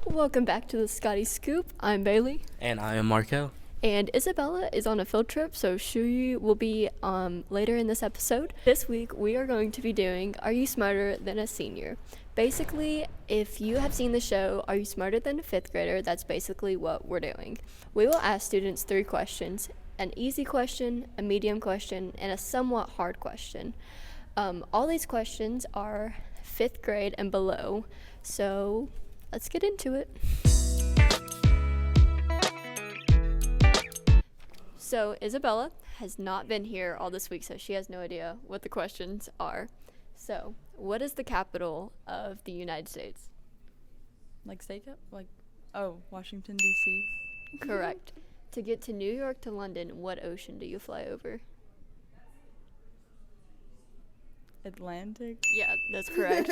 Welcome back to the Scotty Scoop. I'm Bailey. And I am Markel. And Isabella is on a field trip, so she will be later in this episode. This week, we are going to be doing Are You Smarter Than a Senior? Basically, if you have seen the show Are You Smarter Than a Fifth Grader, that's basically what we're doing. We will ask students 3 questions, an easy question, a medium question, and a somewhat hard question. All these questions are 5th grade and below, so let's get into it. So Isabella has not been here all this week, so she has no idea what the questions are. So, what is the capital of the United States? Washington, D.C. Correct. To get to New York to London, what ocean do you fly over? Atlantic. Yeah, that's correct.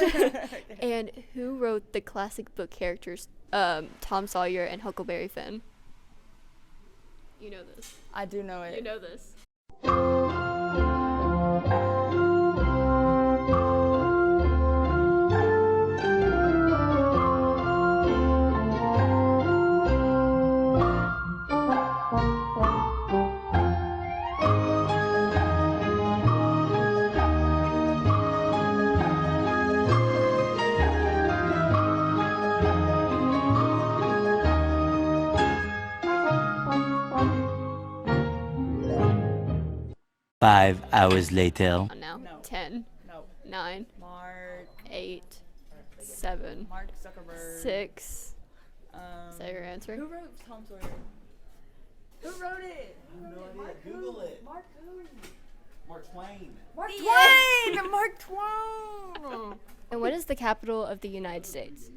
And who wrote the classic book characters, Tom Sawyer and Huckleberry Finn? You know this. I do know it. You know this. 5 hours later. Now, No. 10, No. 9, Mark 8, 7, Zuckerberg. 6. Is that your answer? Who wrote Tom Sawyer? Who wrote it? Google it. Mark who? Mark Twain. Mark Twain! Mark Twain! And what is the capital of the United States?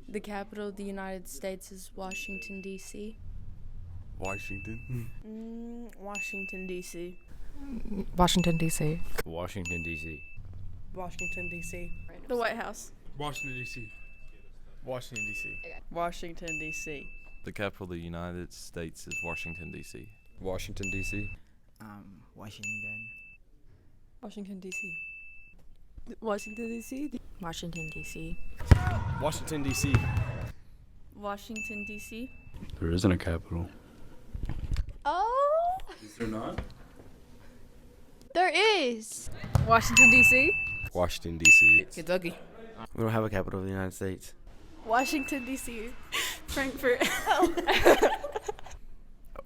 The capital of the United States is Washington, D.C. Washington. Washington, D.C. Washington, D.C. Washington, D.C. Washington, D.C. The White House. Washington, D.C. Washington, D.C. Washington, D.C. The capital of the United States is Washington, D.C. Washington, D.C. Washington. Washington, D.C. Washington, D.C. Washington, D.C. Washington, D.C. Washington, D.C. There isn't a capital. Oh, Is there not? there is. Washington, D.C. Washington, D.C. Kentucky. We don't have a capital of the United States. Washington, D.C. Frankfurt.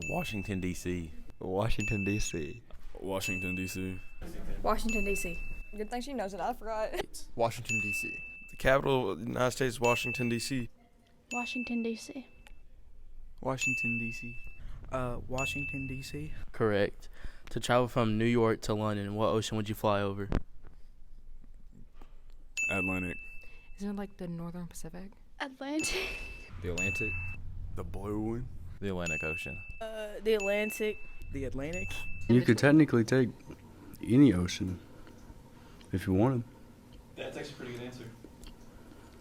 Washington, D.C. Washington, D.C. Washington, D.C. Washington, D.C. Good thing she knows it. I forgot. Washington, D.C. The capital of the United States is Washington, D.C. Washington, D.C. Washington, D.C. Washington, D.C. Correct. To travel from New York to London, what ocean would you fly over? Atlantic. Isn't it like the Northern Pacific? Atlantic. The Atlantic. The blue one. The Atlantic Ocean. The Atlantic. The Atlantic. You could technically take any ocean if you wanted. That's actually a pretty good answer.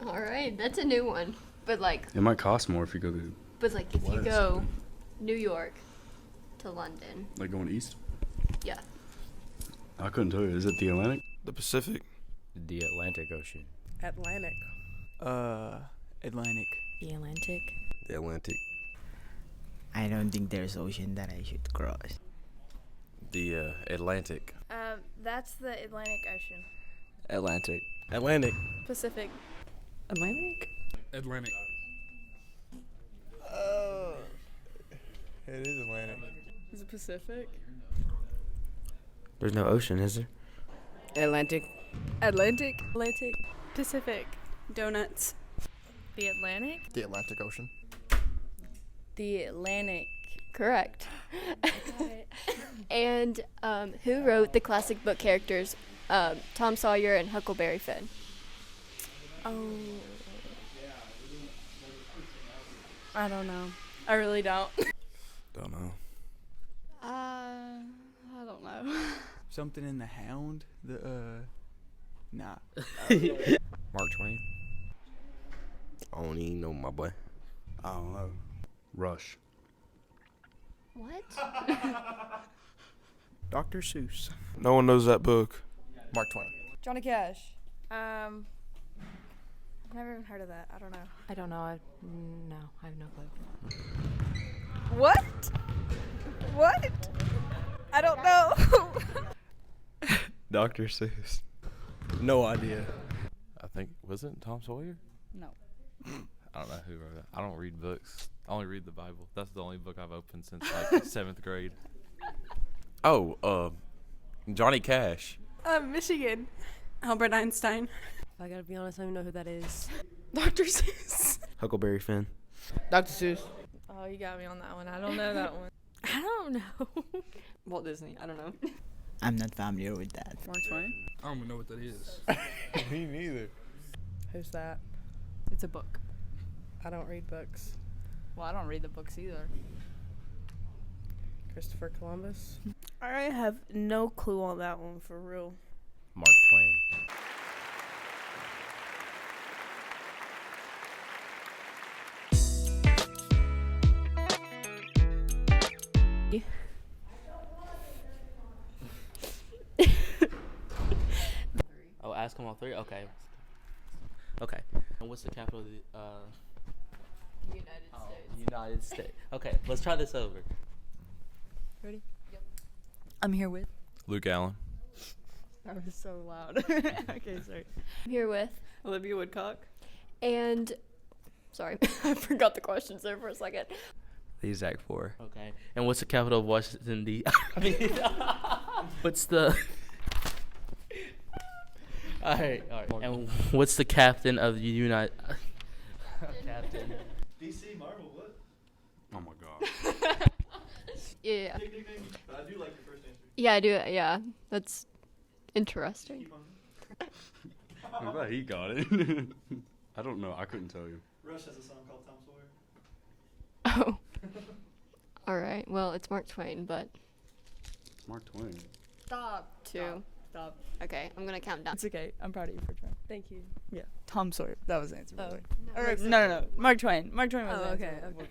All right, that's a new one. But It might cost more if you go to, if you West. go New York to London, like, going east. yeah. I couldn't tell you. Is it the Atlantic? The Pacific. The Atlantic Ocean. Atlantic. Atlantic. The Atlantic. The Atlantic. I don't think there's ocean that I should cross. The Atlantic. That's the Atlantic Ocean. Atlantic. Atlantic. Pacific. Atlantic? Atlantic. It is Atlantic. Is it Pacific? There's no ocean, is there? Atlantic. Atlantic. Atlantic. Pacific. Donuts. The Atlantic. The Atlantic Ocean. The Atlantic. Correct. And who wrote the classic book characters, Tom Sawyer and Huckleberry Finn? Oh. I don't know. I really don't. Don't know. I don't know. Something in the Hound? Nah. Mark Twain. I don't even know, my boy. I don't know. Rush. What? Dr. Seuss. No one knows that book. Mark Twain. Johnny Cash. Never even heard of that. I don't know. I don't know. No, I have no clue. What? What? I don't know. Dr. Seuss. No idea. I think, wasn't it Tom Sawyer? No. I don't know who wrote it. I don't read books. I only read the Bible. That's the only book I've opened since like 7th grade. Oh, Johnny Cash. Michigan. Albert Einstein. I gotta be honest, I don't even know who that is. Dr. Seuss. Huckleberry Finn. Dr. Seuss. Oh, you got me on that one. I don't know that one. I don't know. Walt Disney. I don't know. I'm not familiar with that. Mark Twain. I don't even know what that is. Me neither. Who's that? It's a book. I don't read books. Well, I don't read the books either. Christopher Columbus. I have no clue on that one for real. Mark Twain. Oh, ask them all three. Okay. Okay. And what's the capital of the United States? Okay, let's try this over. Ready? Yep. I'm here with. Luke Allen. That was so loud. Okay, sorry. I'm here with, Olivia Woodcock. and sorry, I forgot the questions there for a second. The exact 4. Okay. And what's the capital of Washington D? I mean, what's the? All right. And what's the captain of the United? Captain. DC Marvel, what? Oh my god. Yeah. But I do like your first answer. Yeah, I do. Yeah, that's interesting. I'm glad he got it. I don't know. I couldn't tell you. Rush has a song called Tom Sawyer. Oh. All right. Well, it's Mark Twain, but It's Mark Twain. Stop. 2. Stop. Okay, I'm gonna count down. It's okay. I'm proud of you for trying. Thank you. Yeah. Tom Sawyer. That was the answer. Oh. No, no. Mark Twain. Mark Twain was Oh, the okay, answer. okay.